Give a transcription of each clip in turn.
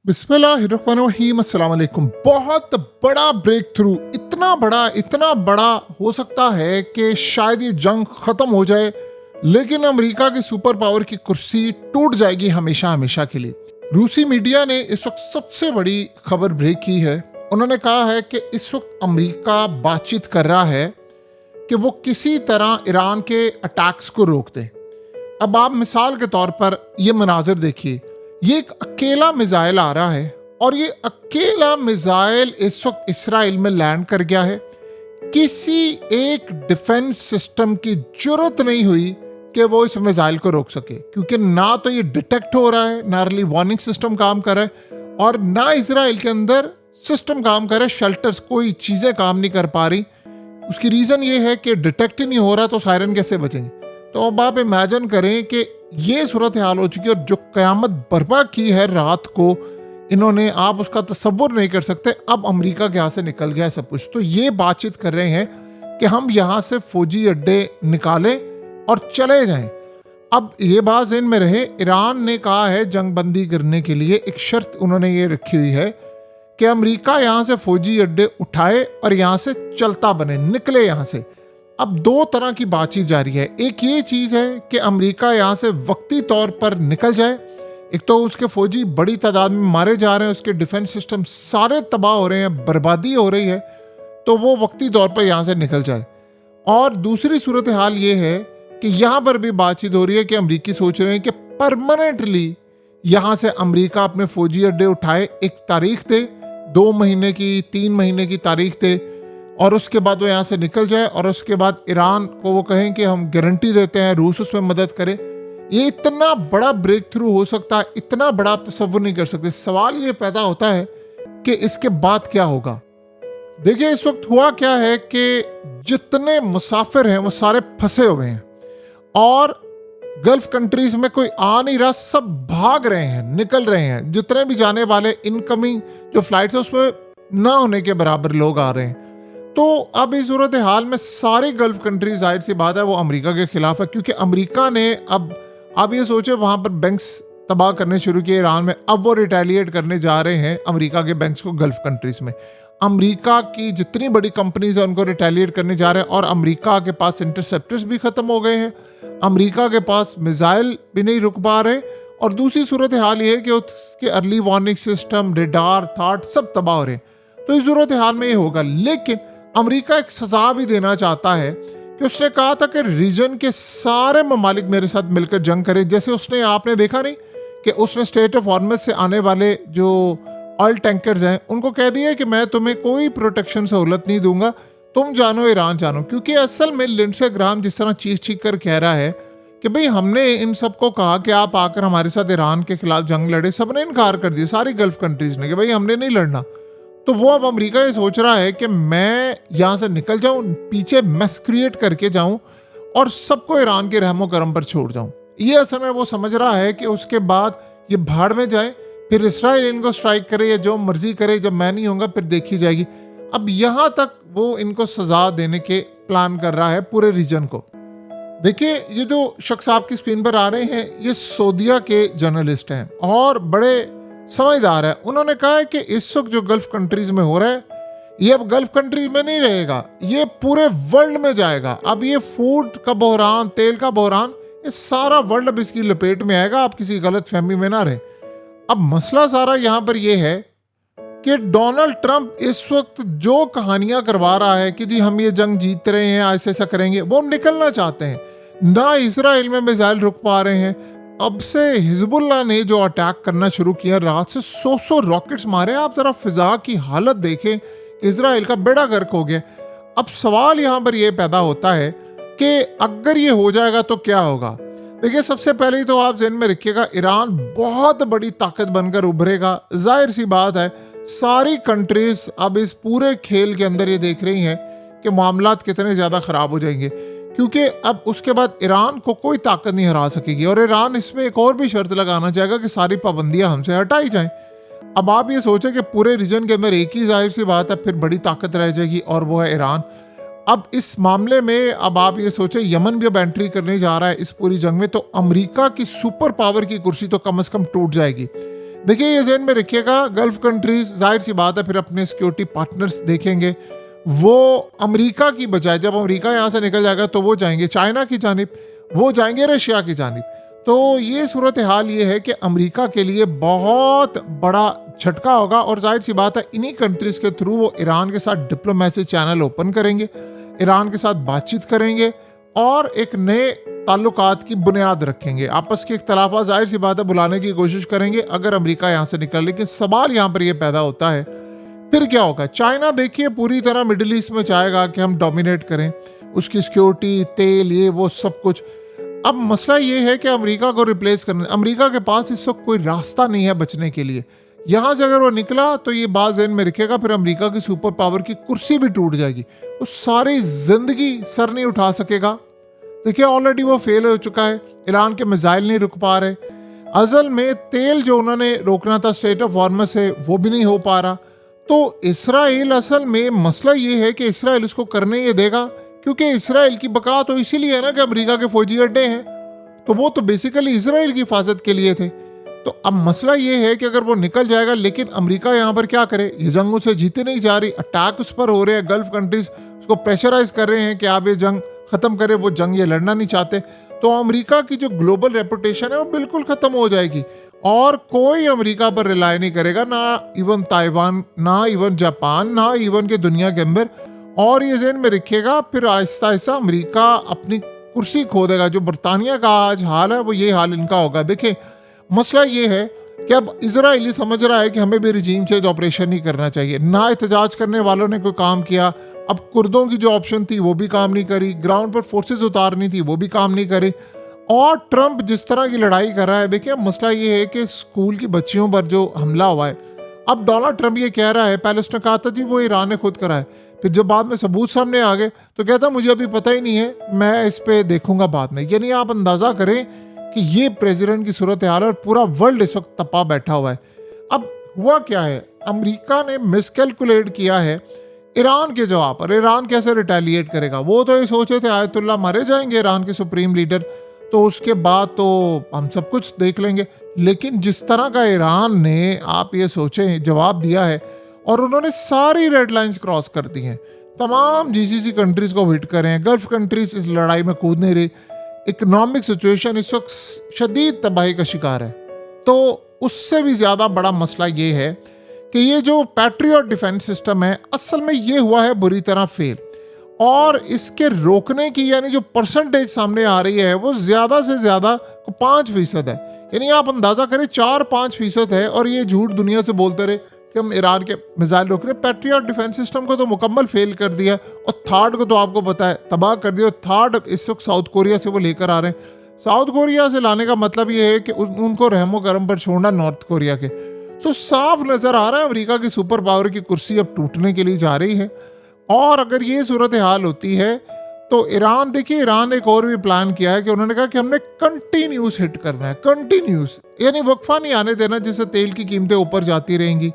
बिस्मिल्लाहिर्रहमानिर्रहीम अस्सलाम वालेकुम। बहुत बड़ा ब्रेक थ्रू, इतना बड़ा हो सकता है कि शायद ये जंग ख़त्म हो जाए, लेकिन अमेरिका की सुपर पावर की कुर्सी टूट जाएगी हमेशा हमेशा के लिए। रूसी मीडिया ने इस वक्त सबसे बड़ी खबर ब्रेक की है। उन्होंने कहा है कि इस वक्त अमेरिका बातचीत कर रहा है कि वो किसी तरह ईरान के अटैक्स को रोक दे। अब आप मिसाल के तौर पर ये मनाजिर देखिए, ये एक अकेला मिसाइल आ रहा है और ये अकेला मिसाइल इस वक्त इसराइल में लैंड कर गया है। किसी एक डिफेंस सिस्टम की जरूरत नहीं हुई कि वो इस मिसाइल को रोक सके, क्योंकि ना तो ये डिटेक्ट हो रहा है, ना अर्ली वार्निंग सिस्टम काम कर रहा है और ना इसराइल के अंदर सिस्टम काम कर रहा है। शेल्टर्स, कोई चीज़ें काम नहीं कर पा रही। उसकी रीज़न ये है कि डिटेक्ट ही नहीं हो रहा, तो सायरन कैसे बचेंगे। तो अब आप इमेजिन करें कि ये सूरत हाल हो चुकी है और जो क़यामत बर्पा की है रात को इन्होंने, आप उसका तसव्वुर नहीं कर सकते। अब अमेरिका के यहाँ से निकल गया है सब कुछ, तो ये बातचीत कर रहे हैं कि हम यहाँ से फौजी अड्डे निकालें और चले जाएं। अब ये बात ज़हन में रहे, ईरान ने कहा है जंग बंदी करने के लिए एक शर्त उन्होंने ये रखी हुई है कि अमेरिका यहाँ से फौजी अड्डे उठाए और यहाँ से चलता बने, निकले यहाँ से। अब दो तरह की बातचीत जारी है। एक ये चीज़ है कि अमेरिका यहाँ से वक्ती तौर पर निकल जाए। एक तो उसके फौजी बड़ी तादाद में मारे जा रहे हैं, उसके डिफेंस सिस्टम सारे तबाह हो रहे हैं, बर्बादी हो रही है, तो वो वक्ती तौर पर यहाँ से निकल जाए। और दूसरी सूरत हाल ये है कि यहाँ पर भी बातचीत हो रही है कि अमरीकी सोच रहे हैं कि परमानेंटली यहाँ से अमरीका अपने फौजी अड्डे उठाए, एक तारीख दे, 2 महीने की, 3 महीने की तारीख दे, और उसके बाद वो यहाँ से निकल जाए और उसके बाद ईरान को वो कहें कि हम गारंटी देते हैं, रूस उसमें मदद करे। ये इतना बड़ा ब्रेक थ्रू हो सकता है, इतना बड़ा आप तसव्वुर नहीं कर सकते। सवाल ये पैदा होता है कि इसके बाद क्या होगा। देखिए इस वक्त हुआ क्या है कि जितने मुसाफिर हैं वो सारे फंसे हुए हैं और गल्फ कंट्रीज में कोई आ नहीं रहा, सब भाग रहे हैं, निकल रहे हैं। जितने भी जाने वाले इनकमिंग जो फ्लाइट है उसमें ना होने के बराबर लोग आ रहे हैं। तो अब इस सूरत हाल में सारी गल्फ कंट्रीज, जाहिर सी बात है वो अमेरिका के खिलाफ है, क्योंकि अमेरिका ने अब ये सोचे वहाँ पर बैंक्स तबाह करने शुरू किए ईरान में। अब वो रिटेलिएट करने जा रहे हैं अमेरिका के बैंक्स को गल्फ कंट्रीज में। अमेरिका की जितनी बड़ी कंपनीज है उनको रिटेलिएट करने जा रहे हैं और अमेरिका के पास इंटरसेप्टर्स भी ख़त्म हो गए हैं, अमेरिका के पास मिसाइल भी नहीं रुक पा रहे। और दूसरी सूरत हाल ये है कि उसके अर्ली वार्निंग सिस्टम, रेडार, थाट सब तबाह हो रहे हैं। तो इस सूरत हाल में ये होगा, लेकिन अमेरिका एक सजा भी देना चाहता है कि उसने कहा था कि रीजन के सारे ममालिक मेरे साथ मिलकर जंग करें। जैसे उसने, आपने देखा नहीं कि उसने स्टेट ऑफ हॉर्मुज़ से आने वाले जो ऑयल टैंकर्स हैं उनको कह दिया कि मैं तुम्हें कोई प्रोटेक्शन सहूलत नहीं दूंगा, तुम जानो ईरान जानो। क्योंकि असल में लिंडसे ग्राहम जिस तरह चीख कर कह रहा है कि भाई हमने इन सबको कहा कि आप आकर हमारे साथ ईरान के खिलाफ जंग लड़े, सबने इनकार कर दिया, सारी गल्फ कंट्रीज ने, कि भाई हमने नहीं लड़ना। तो वो अब अमेरिका ये सोच रहा है कि मैं यहाँ से निकल जाऊँ, पीछे मैस क्रिएट करके जाऊँ और सबको ईरान के रहमो करम पर छोड़ जाऊँ। ये असल में वो समझ रहा है कि उसके बाद ये भाड़ में जाए, फिर इसराइल इनको स्ट्राइक करे या जो मर्जी करे, जब मैं नहीं होऊंगा फिर देखी जाएगी। अब यहाँ तक वो इनको सजा देने के प्लान कर रहा है पूरे रीजन को। देखिए ये जो शख्स आपकी स्क्रीन पर आ रहे हैं ये सऊदीया के जर्नलिस्ट हैं और बड़े समझदार है। उन्होंने कहा है कि इस वक्त जो गल्फ कंट्रीज में हो रहा है ये अब गल्फ कंट्रीज में नहीं रहेगा, ये पूरे वर्ल्ड में जाएगा। अब ये फूड का बहरान, तेल का बहरान, ये सारा वर्ल्ड अब इसकी लपेट में आएगा। आप किसी गलत फहमी में ना रहे। अब मसला सारा यहाँ पर यह है कि डोनाल्ड ट्रंप इस वक्त जो कहानियां करवा रहा है कि जी हम ये जंग जीत रहे हैं, ऐसे ऐसा करेंगे, वो निकलना चाहते हैं। ना इसराइल में मिसाइल रुक पा रहे हैं। अब से हिजबुल्लाह ने जो अटैक करना शुरू किया, रात से 100 रॉकेट्स मारे। आप जरा फिजा की हालत देखें, इजराइल का बेड़ा गर्क हो गया। अब सवाल यहाँ पर यह पैदा होता है कि अगर ये हो जाएगा तो क्या होगा। देखिए सबसे पहले तो आप ज़हन में रखिएगा, ईरान बहुत बड़ी ताकत बनकर उभरेगा। जाहिर सी बात है सारी कंट्रीज अब इस पूरे खेल के अंदर ये देख रही हैं कि मामलात कितने ज़्यादा ख़राब हो जाएंगे, क्योंकि अब उसके बाद ईरान को कोई ताकत नहीं हरा सकेगी। और ईरान इसमें एक और भी शर्त लगाना चाहेगा कि सारी पाबंदियां हमसे हटाई जाएं। अब आप ये सोचें कि पूरे रीजन के अंदर एक ही जाहिर सी बात है फिर बड़ी ताकत रह जाएगी और वो है ईरान। अब इस मामले में अब आप ये सोचें यमन भी अब एंट्री करने जा रहा है इस पूरी जंग में, तो अमेरिका की सुपर पावर की कुर्सी तो कम से कम टूट जाएगी। देखिए ये ज़हन में रखिएगा, गल्फ कंट्रीज जाहिर सी बात है फिर अपने सिक्योरिटी पार्टनर्स देखेंगे, वो अमेरिका की बजाय जब अमेरिका यहाँ से निकल जाएगा तो वो जाएंगे चाइना की जानिब, वो जाएंगे रशिया की जानिब। तो ये सूरत हाल ये है कि अमेरिका के लिए बहुत बड़ा झटका होगा और जाहिर सी बात है इन्हीं कंट्रीज के थ्रू वो ईरान के साथ डिप्लोमेसी चैनल ओपन करेंगे, ईरान के साथ बातचीत करेंगे और एक नए ताल्लुकात की बुनियाद रखेंगे। आपस के इख्तलाफा जाहिर सी बात है बुलाने की कोशिश करेंगे अगर अमेरिका यहाँ से निकल। लेकिन सवाल यहाँ पर यह पैदा होता है फिर क्या होगा। चाइना देखिए पूरी तरह मिडिल ईस्ट में चाहेगा कि हम डोमिनेट करें, उसकी सिक्योरिटी, तेल, ये वो सब कुछ। अब मसला ये है कि अमेरिका को रिप्लेस करना, अमेरिका के पास इस वक्त कोई रास्ता नहीं है बचने के लिए। यहाँ से अगर वो निकला तो ये बात ज़हन में रखेगा फिर अमेरिका की सुपर पावर की कुर्सी भी टूट जाएगी, वो सारी जिंदगी सर नहीं उठा सकेगा। देखिए ऑलरेडी वो फेल हो चुका है, ईरान के मिसाइल नहीं रुक पा रहे, असल में तेल जो उन्होंने रोकना था स्ट्रेट ऑफ हॉर्मस से वो भी नहीं हो पा रहा। तो इसराइल, असल में मसला ये है कि इसराइल उसको करने ये देगा क्योंकि इसराइल की बका तो इसीलिए है ना कि अमेरिका के फौजी अड्डे हैं, तो वो तो बेसिकली इसराइल की हिफाजत के लिए थे। तो अब मसला ये है कि अगर वो निकल जाएगा, लेकिन अमेरिका यहाँ पर क्या करे, ये जंग उसे जीते नहीं जा रही, अटैक उस पर हो रहे हैं, गल्फ कंट्रीज उसको प्रेशराइज कर रहे हैं कि आप ये जंग खत्म करें, वो जंग ये लड़ना नहीं चाहते। तो अमेरिका की जो ग्लोबल रेपुटेशन है वो बिल्कुल खत्म हो जाएगी और कोई अमेरिका पर रिलाय नहीं करेगा, ना इवन ताइवान, ना इवन जापान, ना इवन के दुनिया के अंदर। और ये ज़हन में रखिएगा फिर आहिस्ता आहिस्ता अमेरिका अपनी कुर्सी खो देगा। जो बरतानिया का आज हाल है वो ये हाल इनका होगा। देखिए मसला ये है कि अब इजराइली समझ रहा है कि हमें भी रिजीम चेंज ऑपरेशन नहीं करना चाहिए, ना एहतजाज करने वालों ने कोई काम किया, अब कुर्दों की जो ऑप्शन थी वो भी काम नहीं करी, ग्राउंड पर फोर्सेस उतारनी थी वो भी काम नहीं करी, और ट्रंप जिस तरह की लड़ाई कर रहा है। देखिए मसला ये है कि स्कूल की बच्चियों पर जो हमला हुआ है, अब डोनाल्ड ट्रंप ये कह रहा है, पहले उसने कहा था जी वो ईरान ने खुद करा है, फिर जब बाद में सबूत सामने आ गए तो कहता मुझे अभी पता ही नहीं है, मैं इस पे देखूंगा बाद में। यानी आप अंदाजा करें कि ये प्रेसिडेंट की सूरत हाल है और पूरा वर्ल्ड इस वक्त तपा बैठा हुआ है। अब हुआ क्या है, अमेरिका ने मिसकैलकुलेट किया है ईरान के जवाब पर। ईरान कैसे रिटेलिएट करेगा, वो तो ये सोचे थे आयतुल्ला मारे जाएंगे ईरान के सुप्रीम लीडर, तो उसके बाद तो हम सब कुछ देख लेंगे। लेकिन जिस तरह का ईरान ने, आप ये सोचें, जवाब दिया है और उन्होंने सारी रेड लाइंस क्रॉस कर दी हैं, तमाम जीसीसी कंट्रीज को हिट कर रहे हैं, गल्फ कंट्रीज इस लड़ाई में कूद नहीं रही, इकोनॉमिक सिचुएशन इस वक्त शदीद तबाही का शिकार है। तो उससे भी ज़्यादा बड़ा मसला ये है कि ये जो पैट्रियट डिफेंस सिस्टम है असल में ये हुआ है बुरी तरह फेल, और इसके रोकने की यानी जो परसेंटेज सामने आ रही है वो ज़्यादा से ज़्यादा 5% है। यानी आप अंदाज़ा करें 4-5% है, और ये झूठ दुनिया से बोलते रहे कि हम ईरान के मिसाइल रोक रहे। पैट्रियट डिफेंस सिस्टम को तो मुकम्मल फेल कर दिया, और थर्ड को तो आपको पता है तबाह कर दिया। थर्ड इस वक्त साउथ कोरिया से वो लेकर आ रहे हैं। साउथ कोरिया से लाने का मतलब ये है कि उनको रहमो करम पर छोड़ना नॉर्थ कोरिया के। सो साफ नज़र आ रहा है अमेरिका की सुपर पावर की कुर्सी अब टूटने के लिए जा रही है। और अगर ये सूरत हाल होती है तो ईरान, देखिए ईरान ने एक और भी प्लान किया है कि उन्होंने कहा कि हमने कंटिन्यूस हिट करना है, कंटिन्यूस, यानी वक्फा नहीं आने देना जिससे तेल की कीमतें ऊपर जाती रहेंगी।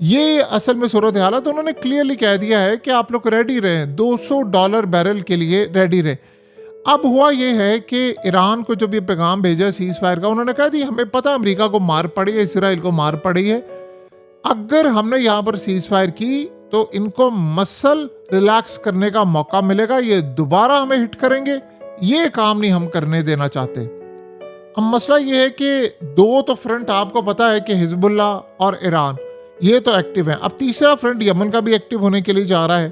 ये असल में सूरत हाल है। तो उन्होंने क्लियरली कह दिया है कि आप लोग रेडी रहें, $200 बैरल के लिए रेडी रहें। अब हुआ ये है कि ईरान को जब ये पैगाम भेजा सीज फायर का, उन्होंने कहा दी हमें पता है अमेरिका को मार पड़ी है, इसराइल को मार पड़ी है, अगर हमने यहाँ पर सीज फायर की तो इनको मसल रिलैक्स करने का मौका मिलेगा, ये दोबारा हमें हिट करेंगे, ये काम नहीं हम करने देना चाहते। अब मसला ये है कि दो तो फ्रंट आपको पता है कि हिजबुल्ला और ईरान ये तो एक्टिव हैं, अब तीसरा फ्रंट यमन का भी एक्टिव होने के लिए जा रहा है।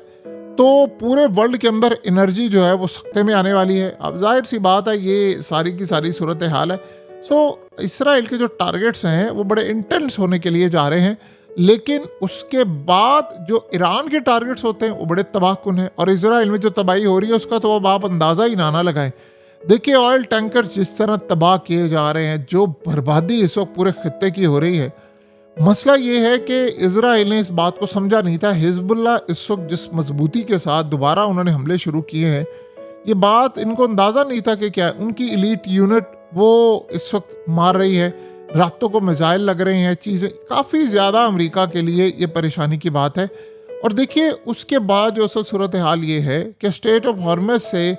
तो पूरे वर्ल्ड के अंदर एनर्जी जो है वो सख्ते में आने वाली है। अब जाहिर सी बात है ये सारी की सारी सूरत हाल है। सो इसराइल के जो टारगेट्स हैं वो बड़े इंटेंस होने के लिए जा रहे हैं, लेकिन उसके बाद जो ईरान के टारगेट्स होते हैं वो बड़े तबाहकुन हैं, और इसराइल में जो तबाही हो रही है उसका तो अब आप अंदाज़ा ही ना लगाएं। देखिए ऑयल टैंकर्स जिस तरह तबाह किए जा रहे हैं, जो बर्बादी इस वक्त पूरे खत्ते की हो रही है। मसला ये है कि इजराइल ने इस बात को समझा नहीं था। हिजबुल्ला इस वक्त जिस मजबूती के साथ दोबारा उन्होंने हमले शुरू किए हैं, ये बात इनको अंदाज़ा नहीं था कि क्या उनकी एलीट यूनिट वो इस वक्त मार रही है, रातों को मिसाइल लग रहे हैं, चीज़ें काफ़ी ज़्यादा अमेरिका के लिए ये परेशानी की बात है। और देखिए उसके बाद जो असल सूरत हाल ये है कि स्ट्रेट ऑफ हॉर्मस से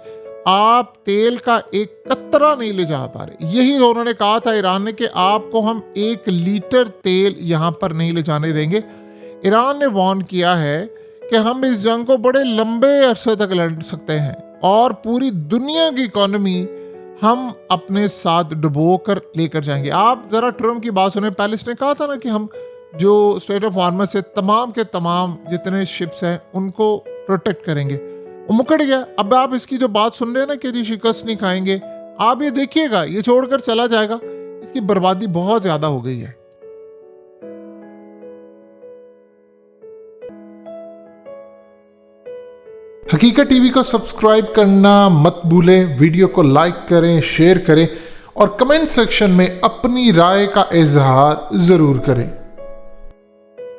आप तेल का एक कतरा नहीं ले जा पा रहे। यही तो उन्होंने कहा था ईरान ने कि आपको हम 1 लीटर तेल यहाँ पर नहीं ले जाने देंगे। ईरान ने वार्न किया है कि हम इस जंग को बड़े लंबे अरसे तक लड़ सकते हैं और पूरी दुनिया की इकोनॉमी हम अपने साथ डुबो कर लेकर जाएंगे। आप ज़रा ट्रम्प की बात सुने, पहले इसने कहा था ना कि हम जो स्ट्रेट ऑफ हॉर्मज़ से तमाम के तमाम जितने शिप्स हैं उनको प्रोटेक्ट करेंगे। वो मुकर गया। अब आप इसकी जो बात सुन रहे हैं ना कि जी शिकस्त नहीं खाएंगे, आप ये देखिएगा ये छोड़कर चला जाएगा। इसकी बर्बादी बहुत ज़्यादा हो गई है। हकीकत टीवी को सब्सक्राइब करना मत भूलें, वीडियो को लाइक करें, शेयर करें और कमेंट सेक्शन में अपनी राय का इजहार ज़रूर करें।